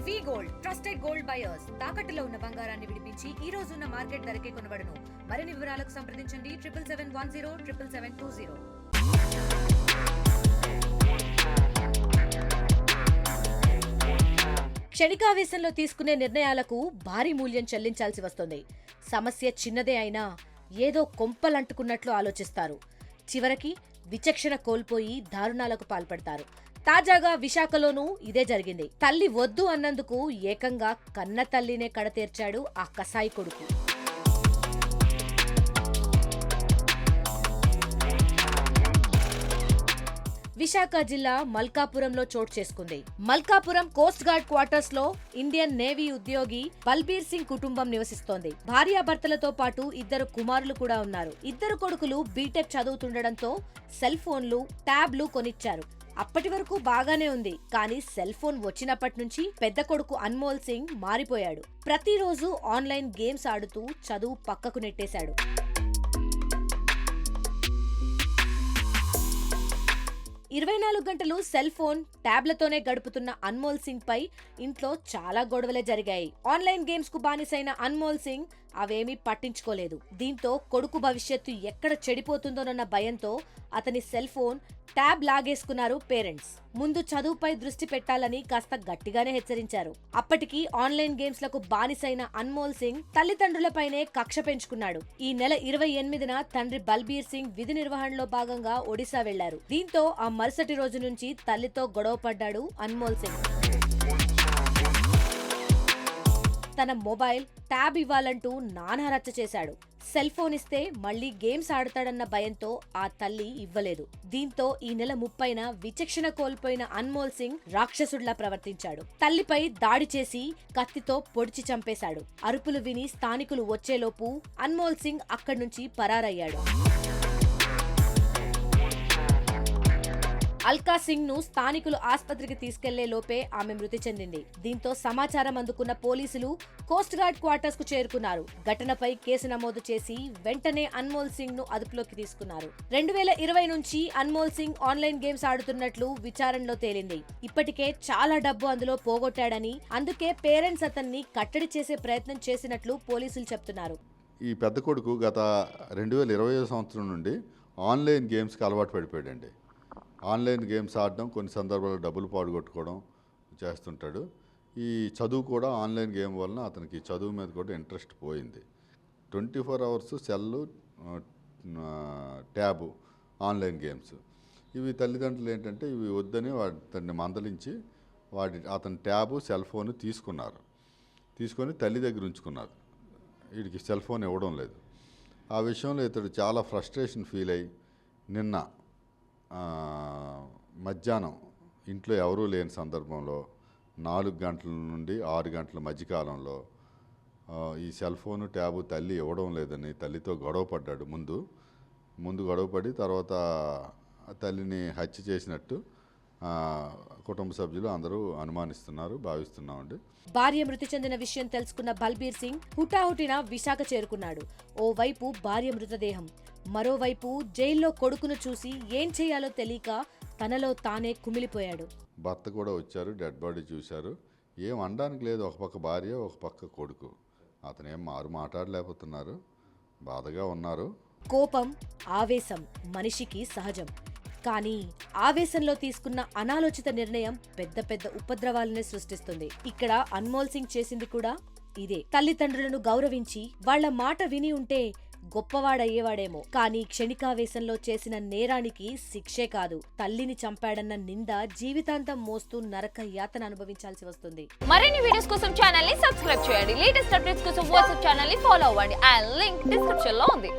వి gold trusted gold buyers తాకట్టులో ఉన్న బంగారాన్ని విడిపించి ఈ రోజు ఉన్న మార్కెట్ ధరకే కొనబడును. మరిన్ని వివరాలకు సంప్రదించండి 7771077720. క్షణికావేశంలో తీసుకునే నిర్ణయాలకు భారీ మూల్యం చెల్లించాల్సి వస్తుంది. సమస్య చిన్నదే అయినా ఏదో కొంపలంటుకున్నట్లు ఆలోచిస్తారు. చివరికి విచక్షణ కోల్పోయి దారుణాలకు పాల్పడతారు. తాజాగా విశాఖలోనూ ఇదే జరిగింది. తల్లి వద్దు అన్నందుకు ఏకంగా కన్న తల్లినే కడతీర్చాడు ఆ కసాయి కొడుకు. విశాఖ జిల్లా మల్కాపురంలో చోటు చేసుకుంది. మల్కాపురం కోస్ట్ గార్డ్ క్వార్టర్స్ లో ఇండియన్ నేవీ ఉద్యోగి బల్బీర్ సింగ్ కుటుంబం నివసిస్తోంది. భార్యాభర్తలతో పాటు ఇద్దరు కుమారులు కూడా ఉన్నారు. ఇద్దరు కొడుకులు బీటెక్ చదువుతుండడంతో సెల్ ఫోన్లు, ట్యాబ్లు కొనిచ్చారు. అప్పటి వరకు బాగానే ఉంది. కానీ సెల్ ఫోన్ వచ్చినప్పటి నుంచి పెద్ద కొడుకు అన్మోల్ సింగ్ మారిపోయాడు. ప్రతిరోజు ఆన్లైన్ గేమ్స్ ఆడుతూ చదువు పక్కకు నెట్టేశాడు. ఇరవై 24 గంటలు సెల్ ఫోన్, ట్యాబ్లతోనే గడుపుతున్న అన్మోల్ సింగ్ పై ఇంట్లో చాలా గొడవలే జరిగాయి. ఆన్లైన్ గేమ్స్ కు బానిసైన అన్మోల్ సింగ్ అవేమీ పట్టించుకోలేదు. దీంతో కొడుకు భవిష్యత్తు ఎక్కడ చెడిపోతుందోనన్న భయంతో అతని సెల్ ఫోన్, ట్యాబ్ లాగేసుకున్నారు పేరెంట్స్. ముందు చదువుపై దృష్టి పెట్టాలని కాస్త గట్టిగానే హెచ్చరించారు. అప్పటికి ఆన్లైన్ గేమ్స్ లకు బానిసైన అన్మోల్ సింగ్ తల్లిదండ్రులపైనే కక్ష పెంచుకున్నాడు. ఈ నెల 28న తండ్రి బల్బీర్ సింగ్ విధి నిర్వహణలో భాగంగా ఒడిశా వెళ్లారు. దీంతో ఆ మరుసటి రోజు నుంచి తల్లితో గొడవ పడ్డాడు అన్మోల్ సింగ్. తన మొబైల్, ట్యాబ్ ఇవ్వాలంటూ నానా రచ్చ చేశాడు. సెల్ ఫోన్ ఇస్తే మళ్లీ గేమ్స్ ఆడతాడన్న భయంతో ఆ తల్లి ఇవ్వలేదు. దీంతో ఈ నెల 30న విచక్షణ కోల్పోయిన అన్మోల్ సింగ్ రాక్షసుడిలా ప్రవర్తించాడు. తల్లిపై దాడి చేసి కత్తితో పొడిచి చంపేశాడు. అరుపులు విని స్థానికులు వచ్చేలోపు అన్మోల్ సింగ్ అక్కడి నుంచి పరారయ్యాడు. అల్కా సింగ్ ను స్థానికులు ఆస్పత్రికి తీసుకెళ్లే లోపే ఆమె మృతి చెందింది. దీంతో సమాచారం అందుకున్న పోలీసులు కోస్ట్ గార్డ్ క్వార్టర్స్ కు చేరుకున్నారు. ఘటనపై కేసు నమోదు చేసి వెంటనే అన్మోల్ సింగ్ ను అదుపులోకి తీసుకున్నారు. 2020 నుంచి అన్మోల్ సింగ్ ఆన్లైన్ గేమ్స్ ఆడుతున్నట్లు విచారణలో తేలింది. ఇప్పటికే చాలా డబ్బు అందులో పోగొట్టాడని, అందుకే పేరెంట్స్ అతన్ని కట్టడి చేసే ప్రయత్నం చేసినట్లు పోలీసులు చెప్తున్నారు. ఈ పెద్ద కొడుకు గత 2020 సంవత్సరం నుండి ఆన్లైన్ గేమ్స్కి అలవాటు పడిపోయాడండి. ఆన్లైన్ గేమ్స్ ఆడడం, కొన్ని సందర్భాల్లో డబ్బులు పాడుగొట్టుకోవడం చేస్తుంటాడు. ఈ చదువు కూడా ఆన్లైన్ గేమ్ వలన అతనికి చదువు మీద కూడా ఇంట్రెస్ట్ పోయింది. 24 hours cell, tab, online games. ఇవి తల్లిదండ్రులు ఏంటంటే ఇవి వద్దని అతన్ని మందలించి అతని ట్యాబు, సెల్ ఫోన్ తీసుకొని తల్లి దగ్గర ఉంచుకున్నారు. వీడికి సెల్ ఫోన్ ఇవ్వడం లేదు. ఆ విషయంలో ఇతడు చాలా ఫ్రస్ట్రేషన్ ఫీల్ అయ్యి నిన్న మధ్యాహ్నం ఇంట్లో ఎవరూ లేని సందర్భంలో 4 గంటల నుండి 6 గంటల మధ్యకాలంలో ఈ సెల్ ఫోను, ట్యాబు తల్లి ఇవ్వడం లేదని తల్లితో గొడవపడ్డాడు. ముందు గొడవపడి తర్వాత తల్లిని హత్య చేసినట్టు కుటుంబ సభ్యులు అందరూ భావిస్తున్నామండి. భార్య మృతి చెందిన విషయం తెలుసుకున్న బల్బీర్ సింగ్ హుటాహుటిన విశాఖ చేరుకున్నాడు. ఓవైపు భార్య మృతదేహం, మరోవైపు జైల్లో కొడుకును చూసి ఏం చేయాలో తెలియక తనలో తానే కుమిలిపోయాడు. భర్త కూడా వచ్చారు, డెడ్ బాడీ చూశారు. ఏం అనడానికి లేదు. ఒక పక్క భార్య, ఒక పక్క కొడుకు. అతను ఏం మాట్లాడలేకపోతున్నారు, బాధగా ఉన్నారు. కోపం, ఆవేశం మనిషికి సహజం. కానీ ఆవేశంలో తీసుకున్న అనాలోచిత నిర్ణయం పెద్ద పెద్ద ఉపద్రవాలనే సృష్టిస్తుంది. ఇక్కడ అన్మోల్ సింగ్ చేసింది కూడా ఇదే. తల్లిదండ్రులను గౌరవించి వాళ్ల మాట విని ఉంటే గొప్పవాడయ్యేవాడేమో. కానీ క్షణికావేశంలో చేసిన నేరానికి శిక్షే కాదు, తల్లిని చంపాడన్న నింద జీవితాంతం మోస్తూ నరక యాతన అనుభవించాల్సి వస్తుంది. మరిన్ని వీడియోస్ కోసం ఛానల్ ని సబ్స్క్రైబ్ చేయండి. లేటెస్ట్ అప్డేట్స్ కోసం వాట్సాప్ ఛానల్ ని ఫాలో అవ్వండి. ఆ లింక్ డిస్క్రిప్షన్ లో ఉంది.